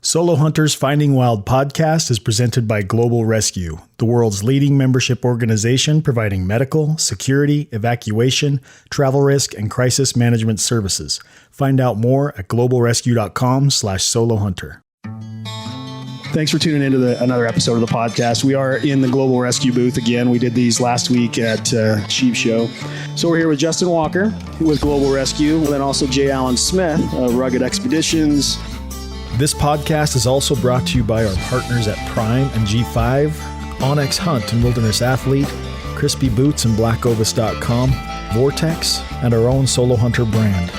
SoloHntr's Finding Wild podcast is presented by Global Rescue, the world's leading membership organization providing medical, security, evacuation, travel risk, and crisis management services. Find out more at globalrescue.com/SoloHntr. Thanks for tuning into another episode of the podcast. We are in the Global Rescue booth again. We did these last week at Sheep Show. So we're here with Justin Walker with Global Rescue, and then also J. Alain Smith of Rugged Expeditions. This podcast is also brought to you by our partners at Prime and G5, Onyx Hunt and Wilderness Athlete, Crispy Boots and BlackOvis.com, Vortex, and our own SoloHntr brand.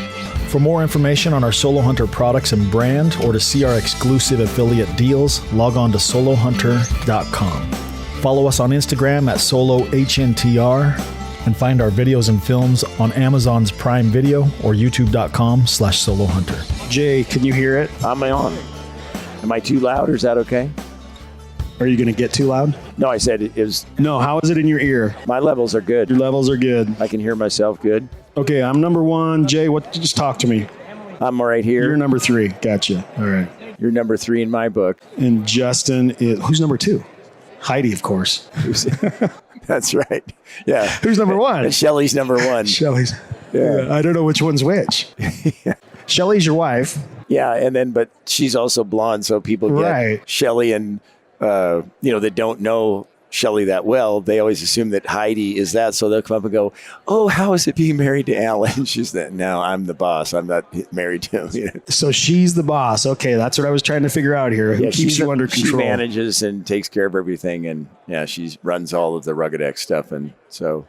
For more information on our SoloHntr products and brand, or to see our exclusive affiliate deals, log on to SoloHntr.com. Follow us on Instagram at SoloHntr, and find our videos and films on Amazon's Prime Video or YouTube.com/SoloHntr. Jay, can you hear it? I'm on. Am I too loud or is that okay? Are you going to get too loud? No, I said it is. No, how is it in your ear? My levels are good. Your levels are good. I can hear myself good. Okay, I'm number one. Jay, just talk to me. I'm right here. You're number three. Gotcha. All right. You're number three in my book. And Justin is, who's number two? Heidi, of course. That's right. Yeah. Who's number one? And Shelly's number one. Shelly's. Yeah. I don't know which one's which. Yeah. Shelly's your wife. Yeah, but she's also blonde, so people get Shelly and, that don't know Shelly that well, they always assume that Heidi is that. So they'll come up and go, "Oh, how is it being married to Alain?" She's that. No, I'm the boss. I'm not married to him. So she's the boss. Okay, that's what I was trying to figure out here. Who keeps you under control? She manages and takes care of everything, and she runs all of the Rugged X stuff, and so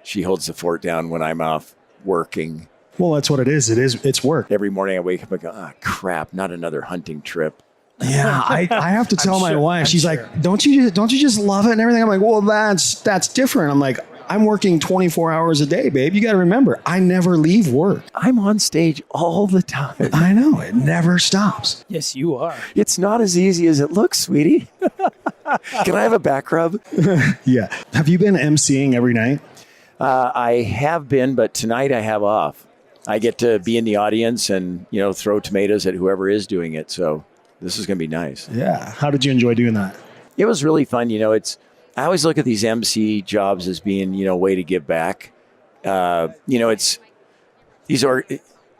she holds the fort down when I'm off working. Well, that's what it is. It's work. Every morning I wake up and go, "Ah, crap! Not another hunting trip." Yeah, I have to tell my wife. She's like, "Don't you just love it and everything?" I'm like, "Well, that's different." I'm like, "I'm working 24 hours a day, babe. You got to remember, I never leave work. I'm on stage all the time." I know, it never stops. Yes, you are. It's not as easy as it looks, sweetie. Can I have a back rub? Yeah. Have you been emceeing every night? I have been, but tonight I have off. I get to be in the audience and throw tomatoes at whoever is doing it. So. This is going to be nice. Yeah. How did you enjoy doing that? It was really fun. I always look at these MC jobs as being, a way to give back. SCI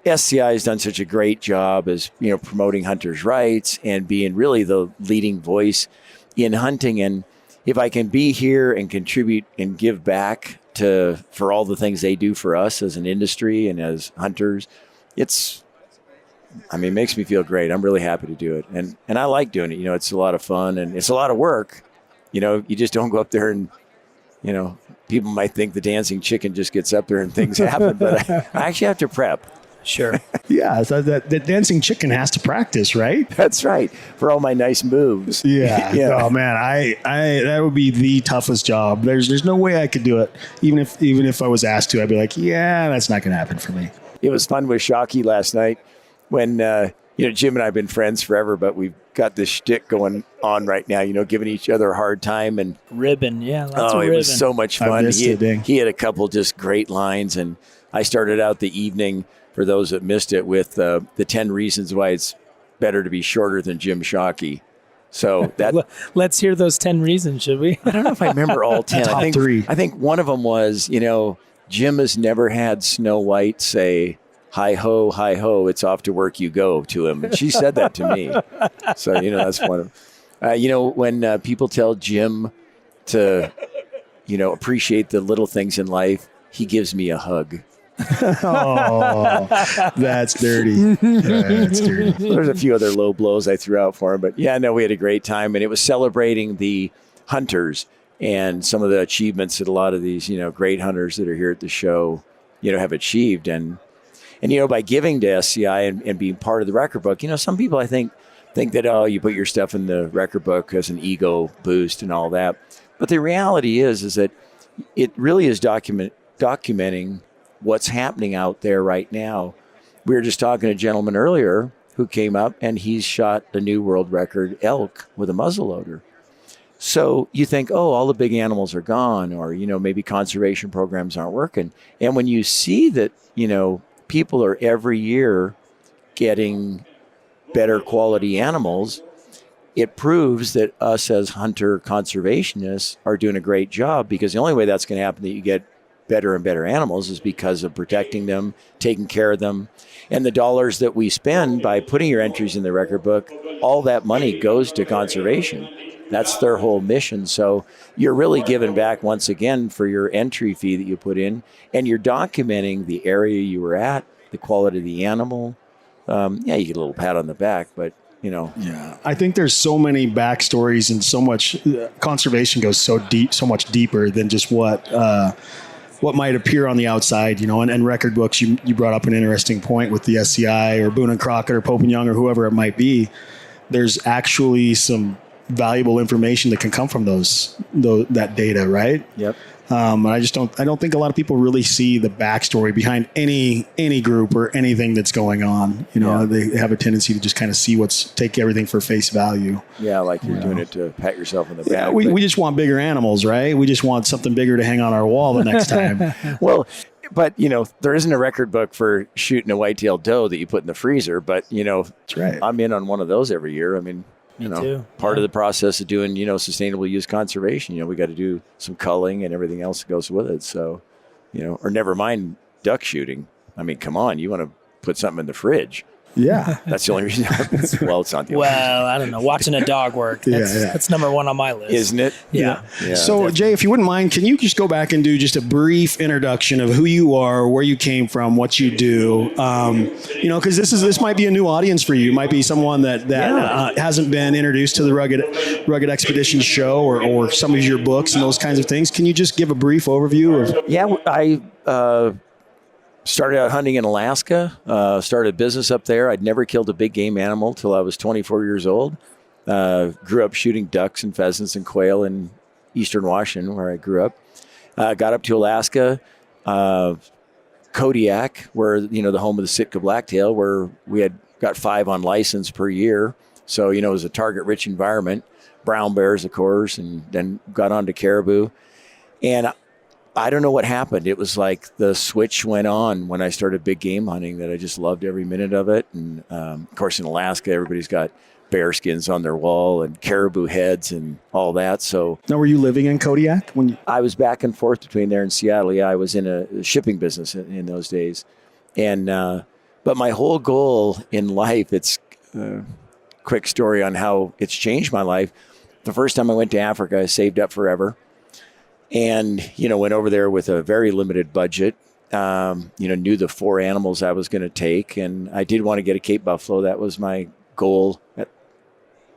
has done such a great job as, promoting hunters' rights and being really the leading voice in hunting. And if I can be here and contribute and give back for all the things they do for us as an industry and as hunters, it makes me feel great. I'm really happy to do it. And I like doing it. It's a lot of fun and it's a lot of work. You just don't go up there and, people might think the dancing chicken just gets up there and things happen, but I actually have to prep. Sure. Yeah. So the dancing chicken has to practice, right? That's right. For all my nice moves. Yeah. Yeah. Oh man, I that would be the toughest job. There's no way I could do it. Even if I was asked to, I'd be like, yeah, that's not going to happen for me. It was fun with Shockey last night. When, Jim and I have been friends forever, but we've got this shtick going on right now, giving each other a hard time. And ribbon, lots of ribbon. It was so much fun. He had a couple just great lines, and I started out the evening, for those that missed it, with the 10 reasons why it's better to be shorter than Jim Shockey. So that let's hear those 10 reasons, should we? I don't know if I remember all 10. Top three. I think one of them was, Jim has never had Snow White say, hi ho, it's off to work you go to him. And she said that to me. So, that's one of them. When people tell Jim to, appreciate the little things in life, he gives me a hug. Oh, that's dirty. That's dirty. There's a few other low blows I threw out for him. But, we had a great time. And it was celebrating the hunters and some of the achievements that a lot of these, great hunters that are here at the show, have achieved. And by giving to SCI and being part of the record book, some people I think that, you put your stuff in the record book as an ego boost and all that. But the reality is that it really is documenting what's happening out there right now. We were just talking to a gentleman earlier who came up and he's shot a new world record elk with a muzzleloader. So you think, all the big animals are gone, or, maybe conservation programs aren't working. And when you see that, people are every year getting better quality animals, it proves that us as hunter conservationists are doing a great job, because the only way that's going to happen, that you get better and better animals, is because of protecting them, taking care of them. And the dollars that we spend by putting your entries in the record book, all that money goes to conservation. That's their whole mission. So you're really giving back once again for your entry fee that you put in, and you're documenting the area you were at, the quality of the animal. Yeah, you get a little pat on the back, but Yeah, I think there's so many backstories, and so much conservation goes so deep, so much deeper than just what might appear on the outside, and record books. You brought up an interesting point with the SCI or Boone and Crockett or Pope and Young or whoever it might be. There's actually some valuable information that can come from that data, right? Yep. And I don't think a lot of people really see the backstory behind any group or anything that's going on. They have a tendency to just kind of take everything for face value. Yeah, like you're doing it to pat yourself on the back. Yeah, we just want bigger animals, right? We just want something bigger to hang on our wall the next time. Well, but there isn't a record book for shooting a white-tailed doe that you put in the freezer. But that's right. I'm in on one of those every year. I mean, part of the process of doing, sustainable use conservation, we got to do some culling and everything else that goes with it. So, or never mind duck shooting. I mean, come on, you want to put something in the fridge. Yeah. That's the only reason. Well, it's not the only reason. Well, I don't know. Watching a dog work. That's number one on my list. Isn't it? Yeah. So, Jay, if you wouldn't mind, can you just go back and do just a brief introduction of who you are, where you came from, what you do? Because this might be a new audience for you. It might be someone that hasn't been introduced to the Rugged Expeditions show or some of your books and those kinds of things. Can you just give a brief overview of? Yeah, I started out hunting in Alaska, started a business up there. I'd never killed a big game animal till I was 24 years old. Grew up shooting ducks and pheasants and quail in eastern Washington, where I grew up. Got up to Alaska, Kodiak, where, the home of the Sitka blacktail, where we had got 5 on license per year. So, it was a target-rich environment. Brown bears, of course, and then got on to caribou. And I don't know what happened. It was like the switch went on when I started big game hunting, that I just loved every minute of it. And of course, in Alaska, everybody's got bear skins on their wall and caribou heads and all that. So now, were you living in Kodiak when I was back and forth between there and Seattle? Yeah, I was in a shipping business in those days. And but my whole goal in life, it's a quick story on how it's changed my life. The first time I went to Africa, I saved up forever. And, went over there with a very limited budget, knew the 4 animals I was going to take. And I did want to get a Cape buffalo. That was my goal.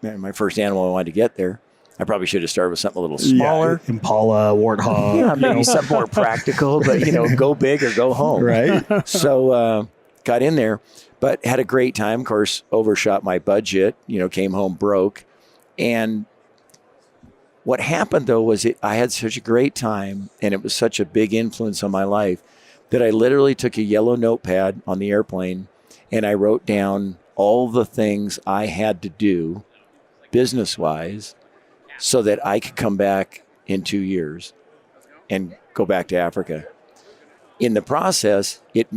My first animal I wanted to get there. I probably should have started with something a little smaller. Yeah, Impala, warthog. Yeah, maybe something more practical, but, go big or go home. Right. So got in there, but had a great time. Of course, overshot my budget, came home broke. And what happened, though, was I had such a great time, and it was such a big influence on my life, that I literally took a yellow notepad on the airplane, and I wrote down all the things I had to do business-wise so that I could come back in 2 years and go back to Africa. In the process, it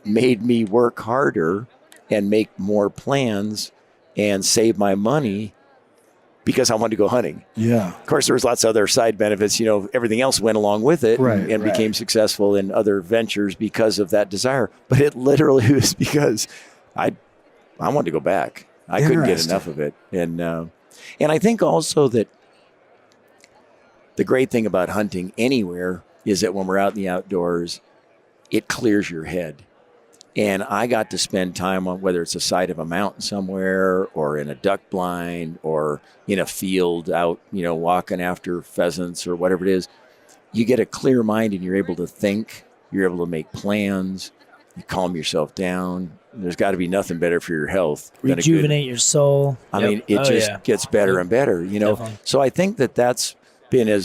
made me work harder and make more plans and save my money, because I wanted to go hunting. Yeah. Of course, there was lots of other side benefits. Everything else went along with it, and became successful in other ventures because of that desire. But it literally was because I wanted to go back. I couldn't get enough of it. And I think also that the great thing about hunting anywhere is that when we're out in the outdoors, it clears your head. And I got to spend time on, whether it's the side of a mountain somewhere or in a duck blind or in a field out, walking after pheasants or whatever it is. You get a clear mind and you're able to think, you're able to make plans, you calm yourself down. There's got to be nothing better for your health. Rejuvenate your soul. I mean, it gets better and better, Definitely. So I think that's been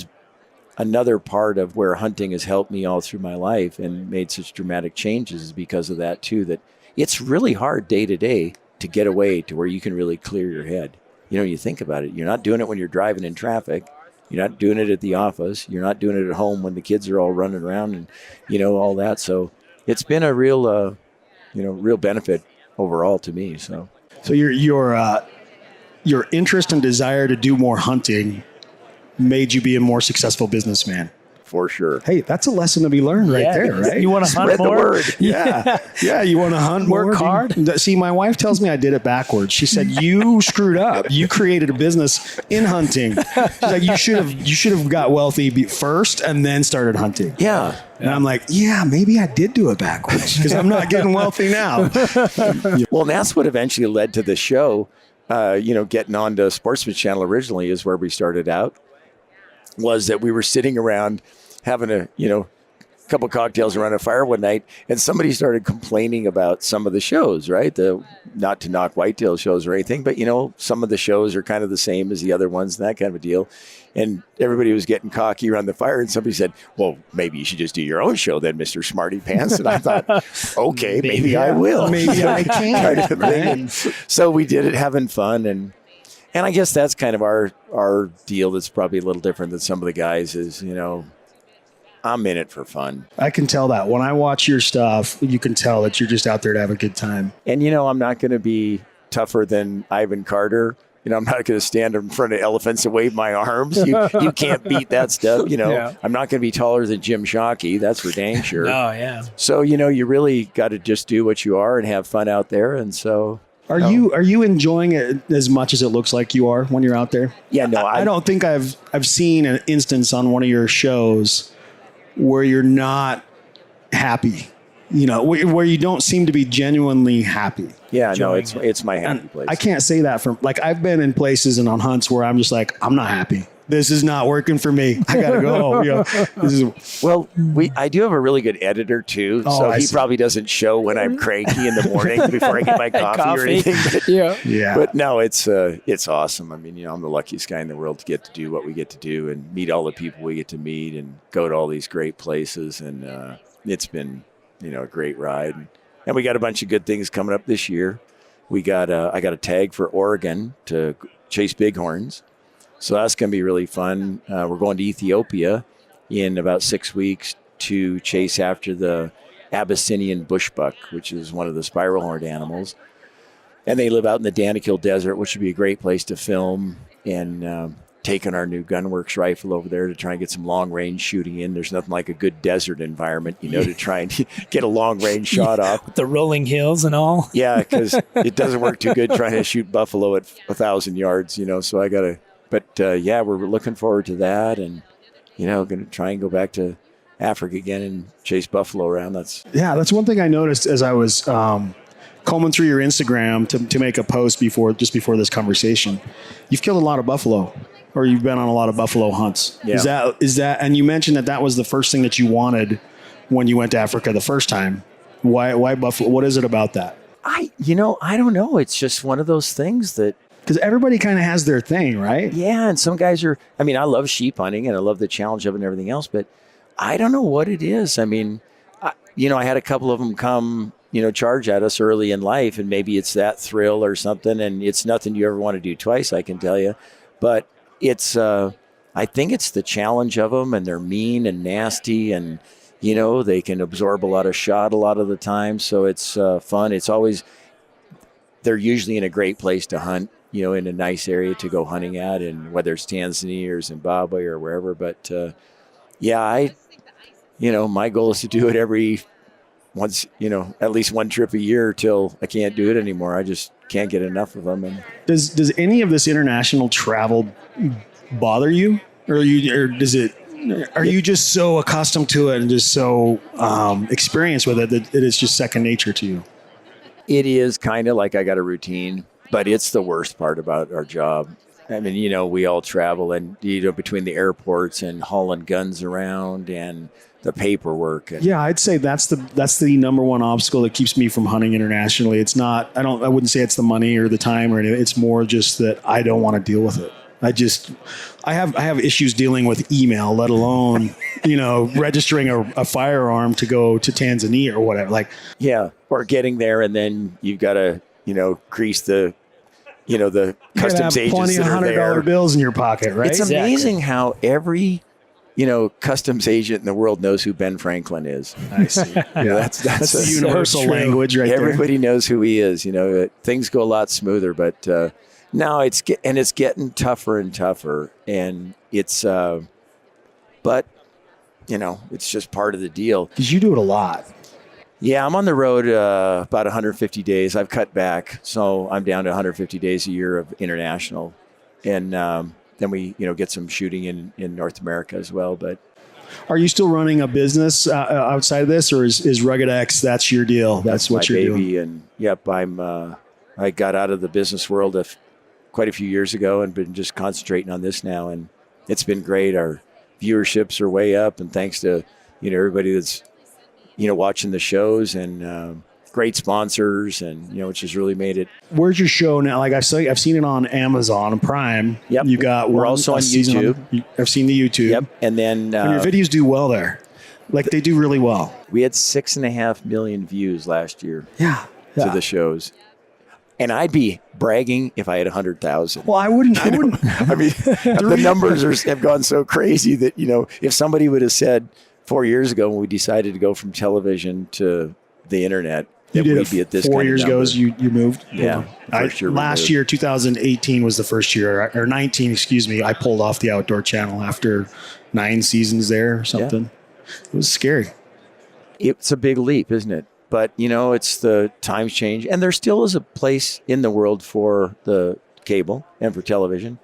another part of where hunting has helped me all through my life and made such dramatic changes because of that too, that it's really hard day to day to get away to where you can really clear your head. You think about it. You're not doing it when you're driving in traffic. You're not doing it at the office. You're not doing it at home when the kids are all running around and, all that. So it's been a real, real benefit overall to me. So So your interest and desire to do more hunting made you be a more successful businessman. For sure. Hey, that's a lesson to be learned right there, right? You want to hunt Spread the more? word. Yeah. Yeah, you want to hunt more? Work hard? See, my wife tells me I did it backwards. She said, you screwed up. You created a business in hunting. She's like, you should have got wealthy first and then started hunting. Yeah. And I'm like, yeah, maybe I did do it backwards because I'm not getting wealthy now. Well, and that's what eventually led to the show. Getting on to Sportsman Channel originally is where we started out. Was that we were sitting around having a couple cocktails around a fire one night, and somebody started complaining about some of the shows, right? Not to knock whitetail shows or anything, but some of the shows are kind of the same as the other ones and that kind of a deal. And everybody was getting cocky around the fire, and somebody said, well, maybe you should just do your own show then, Mr. Smarty Pants. And I thought, okay, maybe I will. Maybe I can. Kind of thing. And so we did it having fun, and I guess that's kind of our deal that's probably a little different than some of the guys is, I'm in it for fun. I can tell that. When I watch your stuff, you can tell that you're just out there to have a good time. And, I'm not going to be tougher than Ivan Carter. I'm not going to stand in front of elephants and wave my arms. You can't beat that stuff. Yeah. I'm not going to be taller than Jim Shockey. That's for dang sure. Oh, yeah. So, you really got to just do what you are and have fun out there. And so... Are you enjoying it as much as it looks like you are when you're out there? Yeah, no. I don't think I've seen an instance on one of your shows where you're not happy. Where you don't seem to be genuinely happy. Yeah, no, it's my happy place. I can't say that I've been in places and on hunts where I'm just like, I'm not happy. This is not working for me. I gotta go home. I do have a really good editor too, so he probably doesn't show when I'm cranky in the morning before I get my coffee or anything. But, yeah. But no, it's awesome. I mean, I'm the luckiest guy in the world to get to do what we get to do and meet all the people we get to meet and go to all these great places, and it's been a great ride. And we got a bunch of good things coming up this year. I got a tag for Oregon to chase bighorns. So that's going to be really fun. We're going to Ethiopia in about 6 weeks to chase after the Abyssinian bushbuck, which is one of the spiral horned animals. And they live out in the Danakil Desert, which would be a great place to film, and taking our new Gunworks rifle over there to try and get some long range shooting in. There's nothing like a good desert environment, to try and get a long range shot off. With the rolling hills and all. Yeah, because it doesn't work too good trying to shoot buffalo at 1,000 yards, so I got to. But, we're looking forward to that, and, going to try and go back to Africa again and chase buffalo around. That's one thing I noticed as I was combing through your Instagram to make a post before this conversation. You've killed a lot of buffalo, or you've been on a lot of buffalo hunts. Yeah. Is that? And you mentioned that was the first thing that you wanted when you went to Africa the first time. Why buffalo? What is it about that? I don't know. It's just one of those things that. Because everybody kind of has their thing, right? Yeah, and some guys are... I mean, I love sheep hunting, and I love the challenge of it and everything else, but I don't know what it is. I mean, I had a couple of them come, charge at us early in life, and maybe it's that thrill or something, and it's nothing you ever want to do twice, I can tell you. But it's... I think it's the challenge of them, and they're mean and nasty, and, they can absorb a lot of shot a lot of the time, so it's fun. It's always... They're usually in a great place to hunt. In a nice area to go hunting at, and whether it's Tanzania or Zimbabwe or wherever. But my goal is to do it at least one trip a year till I can't do it anymore. I just can't get enough of them. And does any of this international travel bother you, or does it? Are you just so accustomed to it and just so experienced with it that it is just second nature to you? It is kind of like I got a routine. But it's the worst part about our job. I mean, we all travel and, between the airports and hauling guns around and the paperwork. And yeah, I'd say that's the number one obstacle that keeps me from hunting internationally. It's not, I wouldn't say it's the money or the time or anything. It's more just that I don't want to deal with it. I have issues dealing with email, let alone, registering a firearm to go to Tanzania or whatever. Or getting there and then you've got to, grease the customs agents plenty of $100 bills in your pocket, right? It's amazing how every customs agent in the world knows who Ben Franklin is. I see. Yeah, that's the universal language right Everybody knows who he is. Things go a lot smoother, but no, it's getting tougher and tougher, and it's but it's just part of the deal. Because you do it a lot. Yeah, I'm on the road about 150 days. I've cut back, so I'm down to 150 days a year of international, and then we get some shooting in North America as well. But are you still running a business outside of this, or is Rugged X, that's your deal? That's what my you're baby doing? And yep, I got out of the business world quite a few years ago and been just concentrating on this now, and it's been great. Our viewerships are way up, and thanks to everybody that's watching the shows, and great sponsors, and which has really made it. Where's your show now? Like I've seen it on Amazon and Prime. Yep. You got We're also on YouTube. I've seen the YouTube. Yep. And then and your videos do well there. Like they do really well. We had 6.5 million views last year. Yeah. To the shows. And I'd be bragging if I had 100,000. Well, I wouldn't. I mean, the numbers have gone so crazy that, if somebody would have said 4 years ago when we decided to go from television to the internet, you that did we'd be at this 4 kind years of ago number. as you moved? Yeah. Last year, 2018 was the first year, or 19, excuse me. I pulled off the Outdoor Channel after 9 seasons there or something. Yeah. It was scary. It's a big leap, isn't it? But, it's the times change. And there still is a place in the world for the cable and for television.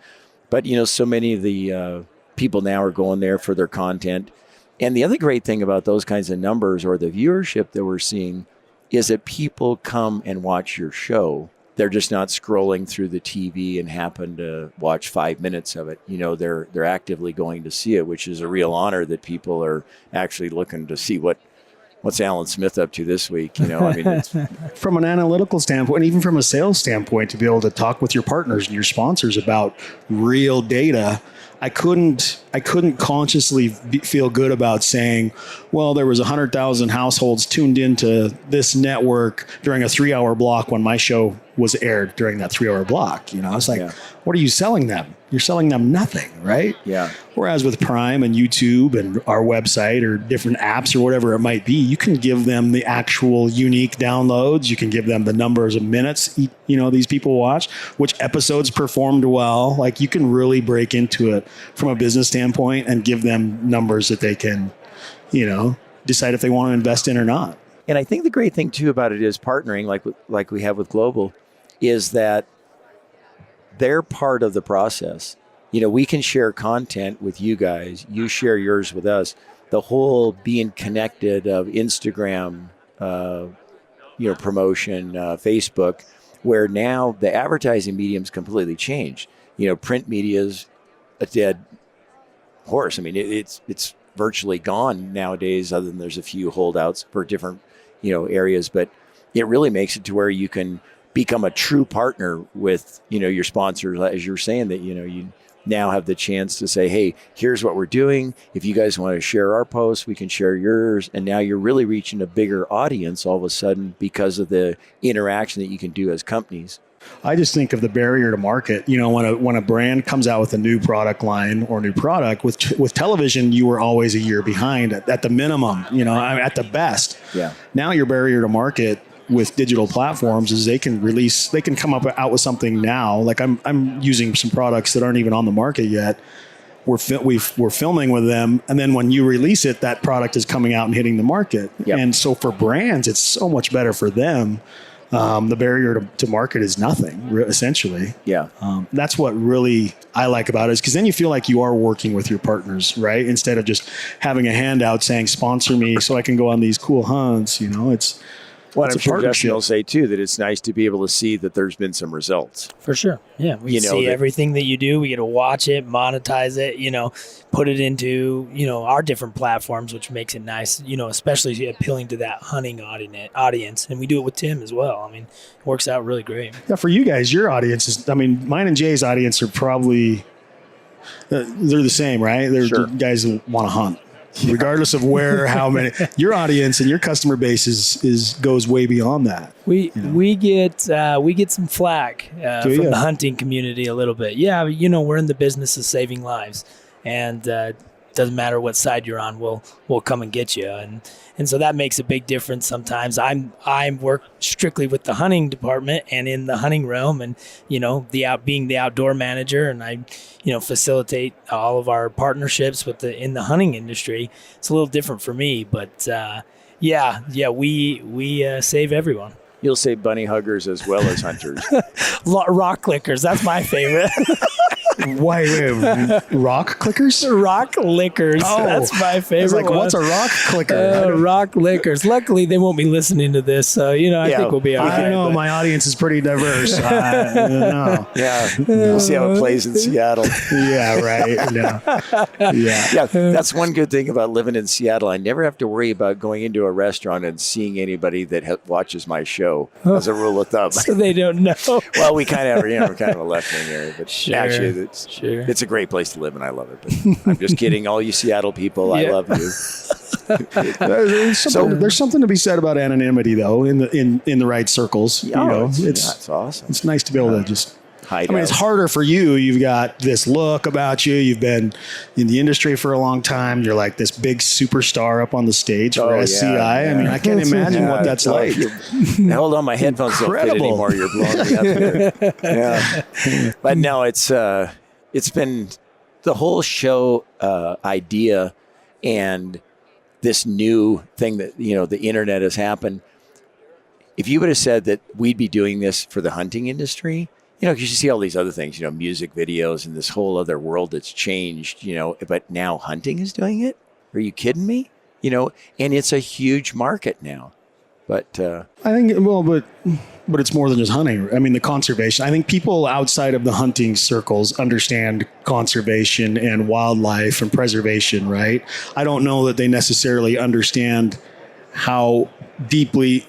But, so many of the people now are going there for their content. And the other great thing about those kinds of numbers, or the viewership that we're seeing, is that people come and watch your show. They're just not scrolling through the TV and happen to watch 5 minutes of it. They're actively going to see it, which is a real honor that people are actually looking to see what's Alan Smith up to this week. It's from an analytical standpoint, and even from a sales standpoint, to be able to talk with your partners and your sponsors about real data. I couldn't consciously feel good about saying, well, there was 100,000 households tuned into this network during a 3-hour block when my show was aired during that 3-hour block. It's like, What are you selling them? You're selling them nothing, right? Yeah. Whereas with Prime and YouTube and our website or different apps or whatever it might be, you can give them the actual unique downloads. You can give them the numbers of minutes, these people watch, which episodes performed well. Like you can really break into it from a business standpoint and give them numbers that they can, decide if they want to invest in or not. And I think the great thing too about it is partnering like we have with Global is that they're part of the process. We can share content with you guys. You share yours with us. The whole being connected of Instagram, promotion, Facebook, where now the advertising medium's completely changed. Print media's a dead horse. I mean, it's virtually gone nowadays, other than there's a few holdouts for different, areas. But it really makes it to where you can become a true partner with, your sponsors, as you're saying that, you now have the chance to say, hey, here's what we're doing. If you guys want to share our posts, we can share yours. And now you're really reaching a bigger audience all of a sudden because of the interaction that you can do as companies. I just think of the barrier to market. When a brand comes out with a new product line or new product, with television, you were always a year behind at the minimum, at the best. Yeah. Now your barrier to market with digital platforms is they can come out with something now. Like I'm using some products that aren't even on the market yet. We're filming with them, and then when you release it, that product is coming out and hitting the market. Yep. And so for brands, it's so much better for them. The barrier to market is nothing, essentially. Yeah. That's what really I like about it, is because then you feel like you are working with your partners, right? Instead of just having a handout saying, sponsor me so I can go on these cool hunts, it's... Well, I'm sure Justin will say, too, that it's nice to be able to see that there's been some results. For sure. Yeah. We see everything that you do. We get to watch it, monetize it, put it into, our different platforms, which makes it nice, especially appealing to that hunting audience. And we do it with Tim as well. I mean, it works out really great. Yeah, for you guys, your audience is, mine and Jay's audience are probably, they're the same, right? They're sure. Guys that want to hunt. Regardless of where, how many, your audience and your customer base goes way beyond that. We get some flack from the hunting community a little bit. Yeah, we're in the business of saving lives, and doesn't matter what side you're on, we'll come and get you. And so that makes a big difference sometimes. I work strictly with the hunting department and in the hunting realm, and being the outdoor manager, and I facilitate all of our partnerships in the hunting industry. It's a little different for me, but we save everyone. You'll save bunny huggers as well as hunters. Rock clickers, that's my favorite. Wait, rock clickers? Rock lickers. Oh, that's my favorite. Like, what's a rock clicker? Rock lickers. Luckily, they won't be listening to this, so I think we'll be okay. I know my audience is pretty diverse. I don't know. Yeah, we'll see how it plays in Seattle. Yeah, right. Yeah, that's one good thing about living in Seattle. I never have to worry about going into a restaurant and seeing anybody that watches my show. As a rule of thumb, so they don't know. Well, we kind of we're kind of a left wing area, but sure. Actually, it's a great place to live, and I love it. But I'm just kidding, all you Seattle people. I love you. There's something to be said about anonymity, though, in the right circles. It's awesome. It's nice to be able to just hide. It's harder for you. You've got this look about you. You've been in the industry for a long time. You're like this big superstar up on the stage for SCI. Yeah. I mean, I can't imagine what that's like. Hold on, my headphones don't fit anymore. You're blowing me up here. Yeah. But no, it's been the whole show idea and this new thing that, the internet has happened. If you would have said that we'd be doing this for the hunting industry, because you see all these other things, music videos and this whole other world that's changed, but now hunting is doing it. Are you kidding me? And it's a huge market now. But I think, but it's more than just hunting. I mean, the conservation. I think people outside of the hunting circles understand conservation and wildlife and preservation, right? I don't know that they necessarily understand how deeply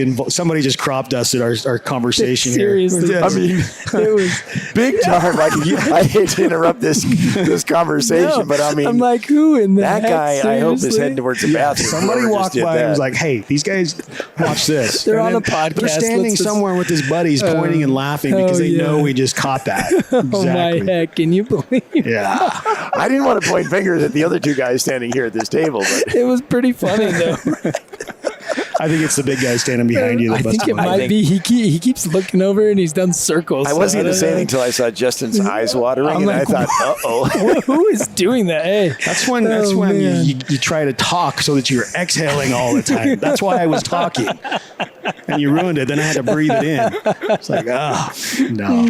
involved. Somebody just crop dusted our conversation Seriously. here. I mean, it was big time. I hate to interrupt this conversation, but I mean, I'm like, who in the that heck? guy? Seriously? I hope is heading towards the bathroom. Somebody walked by and was like, "Hey, these guys, watch this." They're on a podcast. They're standing somewhere with his buddies, pointing and laughing because they know we just caught that. Exactly. Oh my heck! Can you believe? Yeah. I didn't want to point fingers at the other two guys standing here at this table, but it was pretty funny though. I think it's the big guy standing behind you. I think it might be. He keeps looking over and he's done circles. I wasn't going to say anything until I saw Justin's eyes watering, and I thought, "Uh-oh, who is doing that?" Hey, that's when you try to talk so that you're exhaling all the time. That's why I was talking, and you ruined it. Then I had to breathe it in. It's like, no.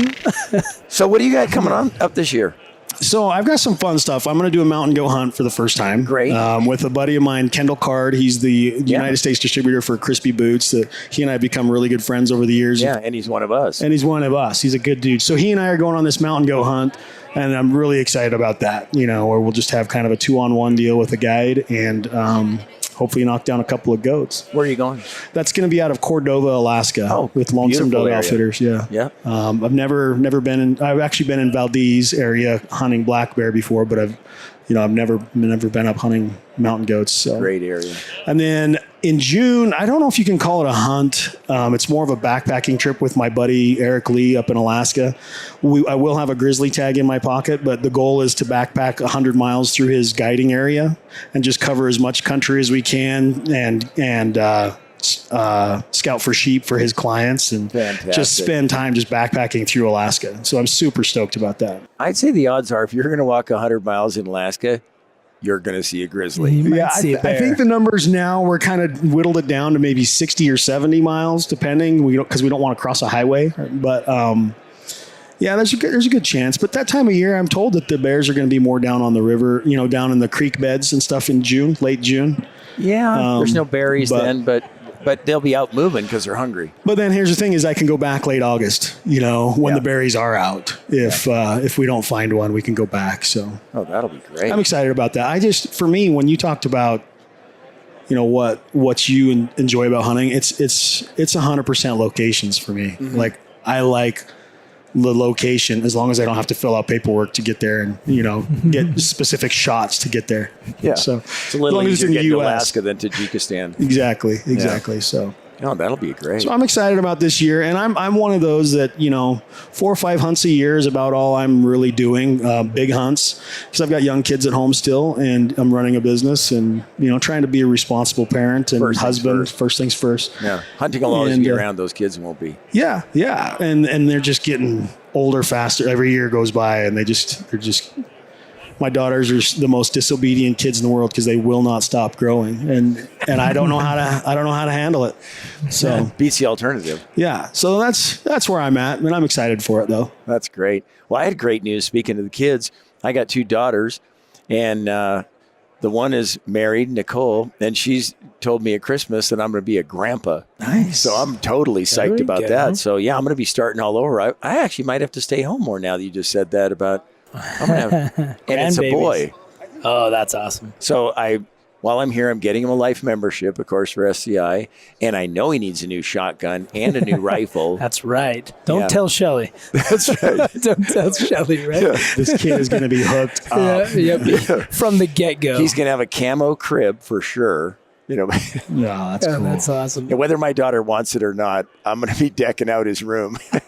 So what do you got coming on up this year? So I've got some fun stuff. I'm going to do a mountain goat hunt for the first time. Great. With a buddy of mine, Kendall Card. He's the United States distributor for Crispy Boots. He and I have become really good friends over the years. Yeah, and he's one of us. He's a good dude. So he and I are going on this mountain goat hunt, and I'm really excited about that, where we'll just have kind of a 2-on-1 deal with a guide and hopefully knock down a couple of goats. Where are you going? That's going to be out of Cordova, Alaska, with Lonesome Dove Outfitters. Yeah. I've never been in. I've actually been in Valdez area hunting black bear before, but I've never been up hunting mountain goats. So. Great area. And then in June, I don't know if you can call it a hunt. It's more of a backpacking trip with my buddy Eric Lee up in Alaska. I will have a grizzly tag in my pocket, but the goal is to backpack 100 miles through his guiding area and just cover as much country as we can and scout for sheep for his clients and just spend time just backpacking through Alaska. So I'm super stoked about that. I'd say the odds are if you're going to walk 100 miles in Alaska, you're going to see a grizzly. Yeah, I think the numbers now, we're kind of whittled it down to maybe 60 or 70 miles, depending, because we don't want to cross a highway. But there's a good chance. But that time of year, I'm told that the bears are going to be more down on the river, down in the creek beds and stuff in June, late June. Yeah, there's no berries then, but they'll be out moving because they're hungry. But then here's the thing: is I can go back late August. When the berries are out. If we don't find one, we can go back. So that'll be great. I'm excited about that. For me, when you talked about, what you enjoy about hunting, it's 100% locations for me. Mm-hmm. Like I like the location as long as I don't have to fill out paperwork to get there and get specific shots to get there. Yeah. So it's a little easier to get to Alaska than Tajikistan. Exactly. Yeah. So Oh, that'll be great. So I'm excited about this year, and I'm one of those that 4 or 5 hunts a year is about all I'm really doing. Big hunts, because I've got young kids at home still, and I'm running a business, and trying to be a responsible parent and husband. First things first. Yeah, hunting will always be around. Those kids won't be. Yeah, and they're just getting older faster. Every year goes by, and they're just. My daughters are the most disobedient kids in the world because they will not stop growing, and I don't know how to handle it. So beats the alternative. Yeah, so that's where I'm at, and I'm excited for it though. That's great. Well, I had great news. Speaking of the kids, I got 2 daughters, and the one is married, Nicole, and she's told me at Christmas that I'm going to be a grandpa. Nice. So I'm totally psyched about that. So yeah, I'm going to be starting all over. I actually might have to stay home more now that you just said that about. I'm gonna have, and it's a boy. Oh, that's awesome. So while I'm here, I'm getting him a life membership, of course, for SCI, and I know he needs a new shotgun and a new rifle. That's right. Don't tell Shelly. That's right. Don't tell Shelly, right? Yeah. This kid is going to be hooked up. From the get-go. He's going to have a camo crib for sure. No, that's cool. That's awesome. And whether my daughter wants it or not, I'm going to be decking out his room. He's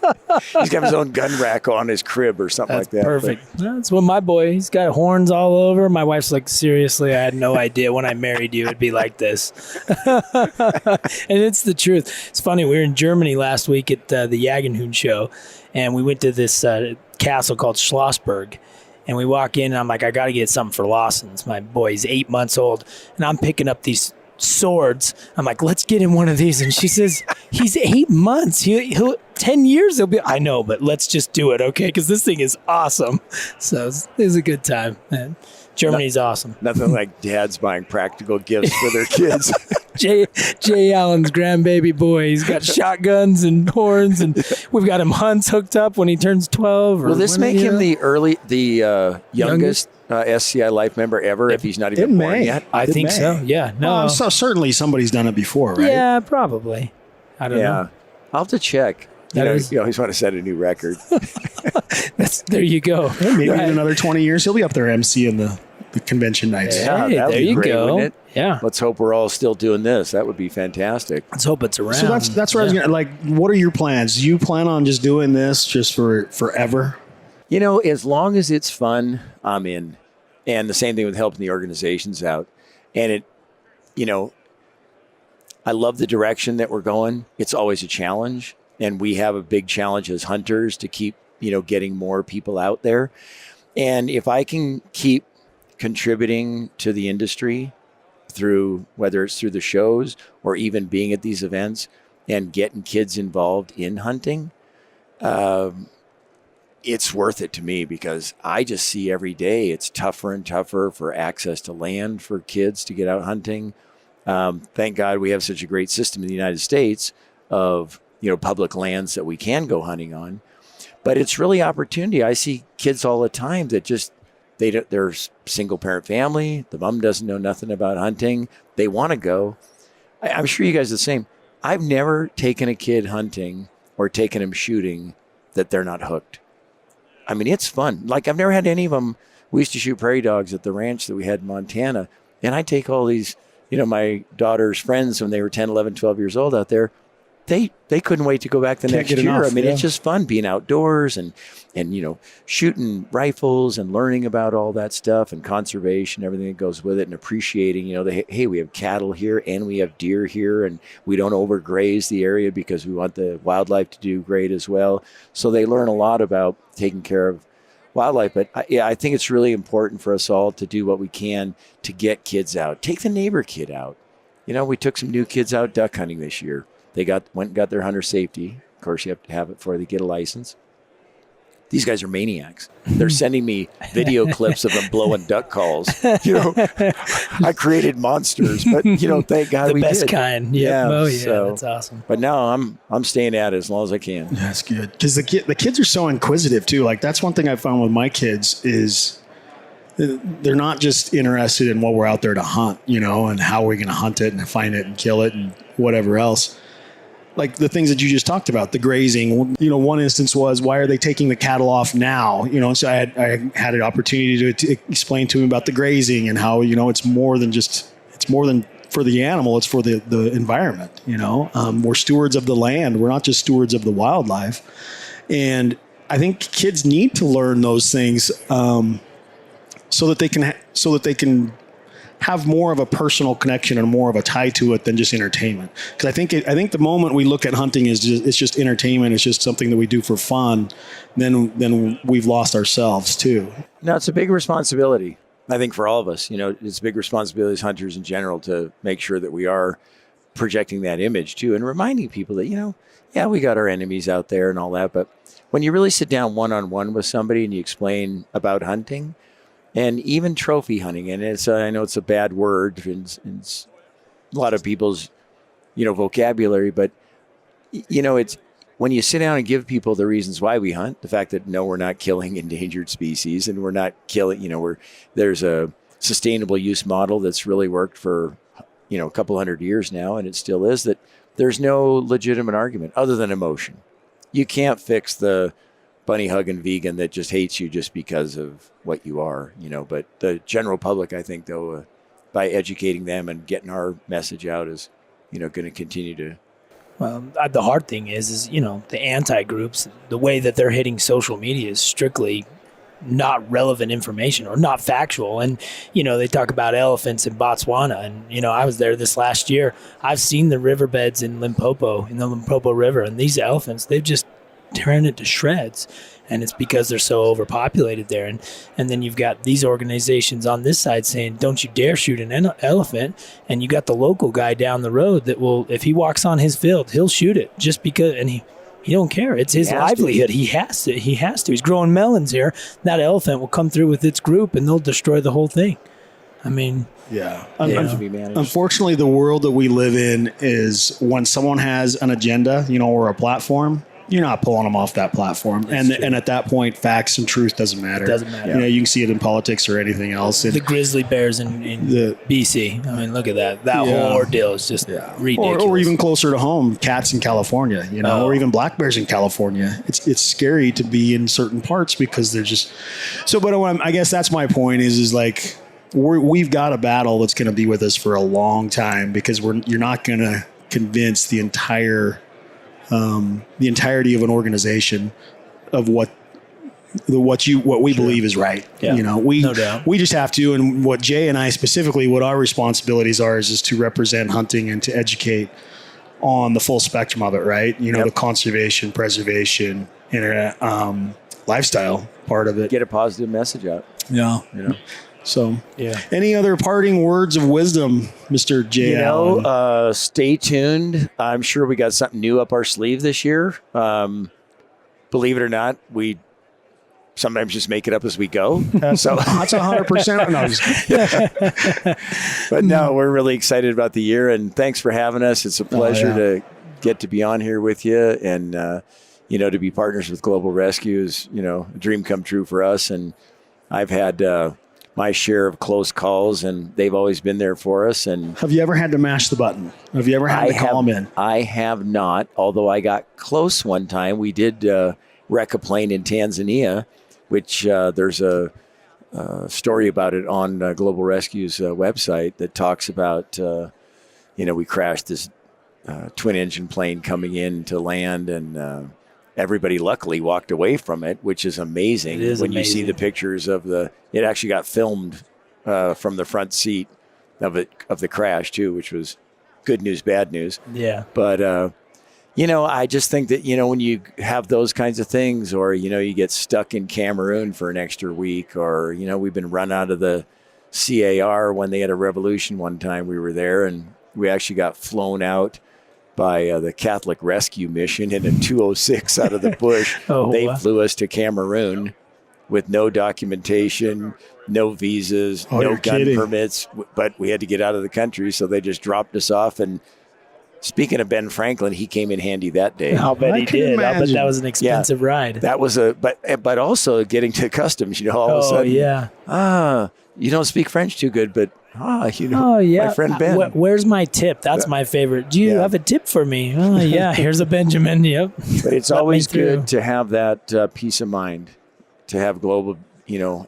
going to have his own gun rack on his crib or something like that. Perfect. That's what my boy, he's got horns all over. My wife's like, seriously, I had no idea when I married you it'd be like this. And it's the truth. It's funny. We were in Germany last week at the Jagenhund show, and we went to this castle called Schlossberg. And we walk in, and I'm like, I got to get something for Lawson's. My boy's 8 months old, and I'm picking up these swords. I'm like, let's get him one of these. And she says, he's 8 months. He'll 10 years. He'll be. I know, but let's just do it, okay? Because this thing is awesome. So it was a good time, man. Germany's awesome. Nothing like dads buying practical gifts for their kids. Jay Allen's grandbaby boy. He's got shotguns and horns, and we've got him hunts hooked up when he turns 12. Will this make him the youngest SCI life member ever if he's not even born yet? I think so. Yeah. No. Well, so certainly somebody's done it before, right? Yeah, probably. I don't know. I'll have to check. You always want to set a new record. There you go. Maybe in another 20 years, he'll be up there emceeing the convention nights. Yeah, hey, there you great, go. Yeah. Let's hope we're all still doing this. That would be fantastic. Let's hope it's around. So that's where I was going to, like, what are your plans? Do you plan on just doing this just for forever? As long as it's fun, I'm in. And the same thing with helping the organizations out. And I love the direction that we're going. It's always a challenge. And we have a big challenge as hunters to keep, getting more people out there. And if I can keep contributing to the industry through, whether it's through the shows or even being at these events and getting kids involved in hunting, it's worth it to me, because I just see every day it's tougher and tougher for access to land for kids to get out hunting. Thank God we have such a great system in the United States of public lands that we can go hunting on. But it's really opportunity. I see kids all the time that they're single parent family. The mom doesn't know nothing about hunting. They want to go. I'm sure you guys are the same. I've never taken a kid hunting or taken him shooting that they're not hooked. I mean, it's fun. Like, I've never had any of them. We used to shoot prairie dogs at the ranch that we had in Montana. And I take all these, my daughter's friends when they were 10, 11, 12 years old out there. They couldn't wait to go back the next year. I mean, it's just fun being outdoors and shooting rifles and learning about all that stuff and conservation, everything that goes with it, and appreciating, hey, we have cattle here and we have deer here, and we don't overgraze the area because we want the wildlife to do great as well. So they learn a lot about taking care of wildlife. But I think it's really important for us all to do what we can to get kids out. Take the neighbor kid out. We took some new kids out duck hunting this year. They went and got their hunter safety. Of course, you have to have it before they get a license. These guys are maniacs. They're sending me video clips of them blowing duck calls. I created monsters, but thank God we did. The best kind. Yeah. Oh yeah, so, that's awesome. But now I'm staying at it as long as I can. That's good, because the kids are so inquisitive too. Like, that's one thing I found with my kids is they're not just interested in what we're out there to hunt, and how we're going to hunt it and find it and kill it and whatever else. Like the things that you just talked about, the grazing, one instance was, why are they taking the cattle off now? So I had an opportunity to explain to him about the grazing and how, it's more than for the animal, it's for the environment. We're stewards of the land. We're not just stewards of the wildlife. And I think kids need to learn those things so that they can have more of a personal connection and more of a tie to it than just entertainment. Because I think the moment we look at hunting it's just entertainment, it's just something that we do for fun, then we've lost ourselves too. No, it's a big responsibility. I think for all of us, it's a big responsibility as hunters in general to make sure that we are projecting that image too, and reminding people that, we got our enemies out there and all that, but when you really sit down one-on-one with somebody and you explain about hunting, and even trophy hunting, and I know it's a bad word in a lot of people's, vocabulary, but it's when you sit down and give people the reasons why we hunt, the fact that no, we're not killing endangered species, and we're not killing, there's a sustainable use model that's really worked for, a couple hundred years now, and it still is, that there's no legitimate argument other than emotion. You can't fix the bunny hugging vegan that just hates you just because of what you are, but the general public, I think, though, by educating them and getting our message out is, going to continue to. Well, the hard thing is the anti-groups, the way that they're hitting social media is strictly not relevant information or not factual. And, they talk about elephants in Botswana. And, I was there this last year. I've seen the riverbeds in the Limpopo River, and these elephants, they've just turn it to shreds, and it's because they're so overpopulated there. And then you've got these organizations on this side saying, don't you dare shoot an elephant, and you got the local guy down the road that will, if he walks on his field, he'll shoot it just because, and he don't care. It's his livelihood. He has to. He's growing melons here. That elephant will come through with its group and they'll destroy the whole thing. I mean, yeah. Unfortunately, the world that we live in is when someone has an agenda, or a platform, you're not pulling them off that platform. And at that point, facts and truth doesn't matter. It doesn't matter. You can see it in politics or anything else. The grizzly bears in BC. I mean, look at that. That whole ordeal is just ridiculous. Or even closer to home, cats in California, or even black bears in California. It's scary to be in certain parts because they're just so. But I guess that's my point is like we've got a battle that's going to be with us for a long time because you're not going to convince the entirety of an organization of what we believe is right. Yeah. No doubt. We just have to, and what Jay and I specifically, what our responsibilities are is to represent hunting and to educate on the full spectrum of it, right? The conservation, preservation, internet, lifestyle part of it. Get a positive message out. Yeah. So, any other parting words of wisdom, Mr. J. Allen? Stay tuned. I'm sure we got something new up our sleeve this year. Believe it or not, we sometimes just make it up as we go. So that's 100%. But no, we're really excited about the year, and thanks for having us. It's a pleasure to get to be on here with you, and to be partners with Global Rescue is a dream come true for us. And I've had my share of close calls, and they've always been there for us. And have you ever had to mash the button? Have you ever had to call them in? I have not, although I got close one time. We did wreck a plane in Tanzania, which there's a story about it on Global Rescue's website that talks about, we crashed this twin engine plane coming in to land, and everybody luckily walked away from it, which is amazing. It is when amazing. You see the pictures of it actually got filmed from the front seat of the crash too, which was good news, bad news. Yeah. But, I just think that, when you have those kinds of things, or, you get stuck in Cameroon for an extra week, or, we've been run out of the CAR when they had a revolution one time. We were there, and we actually got flown out by the Catholic Rescue Mission in a 206 out of the bush. They flew us to Cameroon with no documentation, no visas, no gun permits, but we had to get out of the country, so they just dropped us off. And speaking of Ben Franklin, he came in handy that day. I'll bet he did. I'll bet that was an expensive ride. That was but also getting to customs, all of a sudden. You don't speak French too good, but my friend Ben. Where's my tip? That's my favorite. Do you have a tip for me? Oh, yeah, here's a Benjamin. Yep. But it's always good to have that peace of mind, to have Global,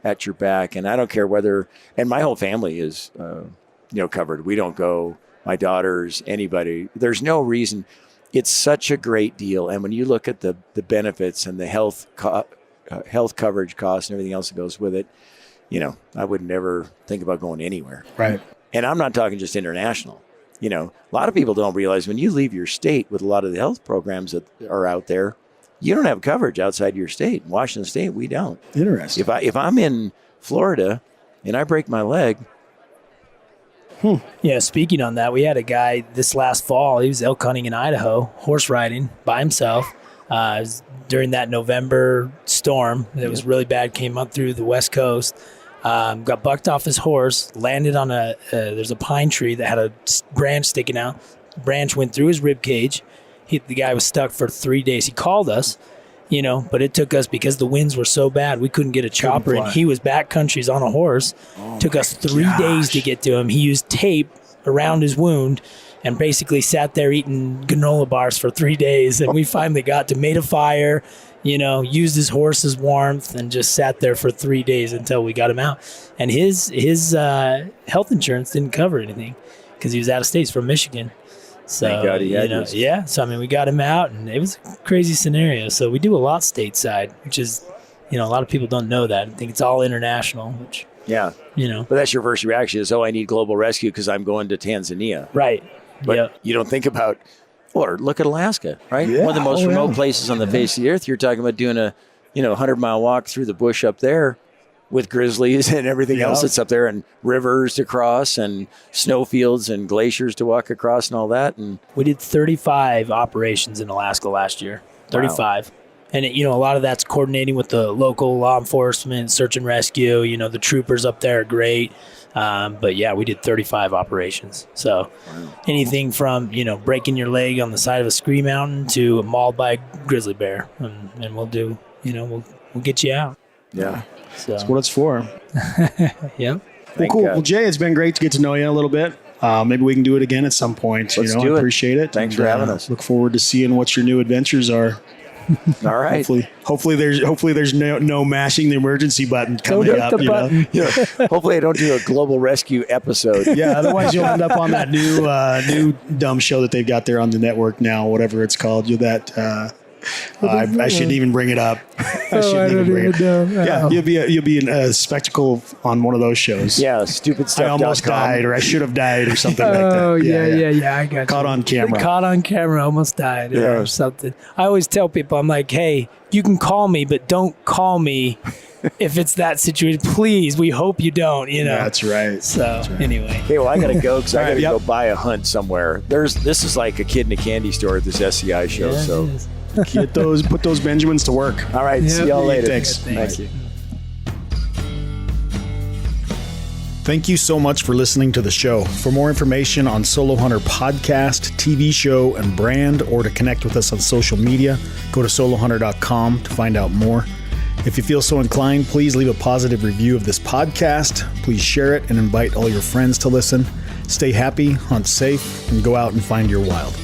at your back. And I don't care whether, and my whole family is, covered. We don't go my daughters, anybody. There's no reason. It's such a great deal. And when you look at the benefits and the health coverage costs and everything else that goes with it, I would never think about going anywhere. Right. And I'm not talking just international. A lot of people don't realize when you leave your state with a lot of the health programs that are out there, you don't have coverage outside your state. In Washington State, we don't. Interesting. If I'm in Florida and I break my leg. Yeah, speaking on that, we had a guy this last fall. He was elk hunting in Idaho, horse riding by himself. It was during that November storm that was really bad, came up through the West Coast. Got bucked off his horse, landed on there's a pine tree that had a branch sticking out. Branch went through his rib cage. The guy was stuck for 3 days. He called us, but it took us, because the winds were so bad, we couldn't get a chopper, and he was backcountries on a horse. Took us 3 days to get to him. He used tape around his wound and basically sat there eating granola bars for 3 days. And we finally made a fire, used his horse's warmth, and just sat there for 3 days until we got him out. And his health insurance didn't cover anything because he was out of state. He's from Michigan. So, thank God he had yeah. So, we got him out, and it was a crazy scenario. So we do a lot stateside, which is, a lot of people don't know that. I think it's all international, which, yeah. But that's your first reaction is, I need global rescue because I'm going to Tanzania. Right. But you don't think about, or look at Alaska, right? Yeah. One of the most remote places on the face of the earth. You're talking about doing a 100-mile walk through the bush up there with grizzlies and everything else that's up there, and rivers to cross and snowfields and glaciers to walk across and all that. And we did 35 operations in Alaska last year. 35. Wow. And a lot of that's coordinating with the local law enforcement, search and rescue. The troopers up there are great. But yeah, we did 35 operations. So anything from, breaking your leg on the side of a scree mountain to mauled by a grizzly bear. And we'll do, we'll get you out. Yeah. So. That's what it's for. Yep. Well, cool. Well, Jay, it's been great to get to know you a little bit. Maybe we can do it again at some point. Let's do it. I appreciate it. Thanks for having us. Look forward to seeing what your new adventures are. All right. Hopefully there's no mashing the emergency button coming up. Hopefully I don't do a global rescue episode. Yeah. Otherwise you'll end up on that new dumb show that they've got there on the network now, whatever it's called. I shouldn't even bring it up. Yeah, you'll be in a spectacle on one of those shows. Yeah, stupid stuff. I almost died, or I should have died, or something like that. Oh yeah. I got caught you. on camera. Caught on camera, almost died, or something. I always tell people, I'm like, hey, you can call me, but don't call me if it's that situation. Please, we hope you don't. That's right. So anyway. Hey, well, I gotta go because I gotta go buy a hunt somewhere. This is like a kid in a candy store at this SCI show. Yeah, so. Put those Benjamins to work. All right. See y'all later. Thanks. Thank you. Thank you so much for listening to the show. For more information on SoloHntr podcast, TV show, and brand, or to connect with us on social media, go to SoloHntr.com to find out more. If you feel so inclined, please leave a positive review of this podcast. Please share it and invite all your friends to listen. Stay happy, hunt safe, and go out and find your wild.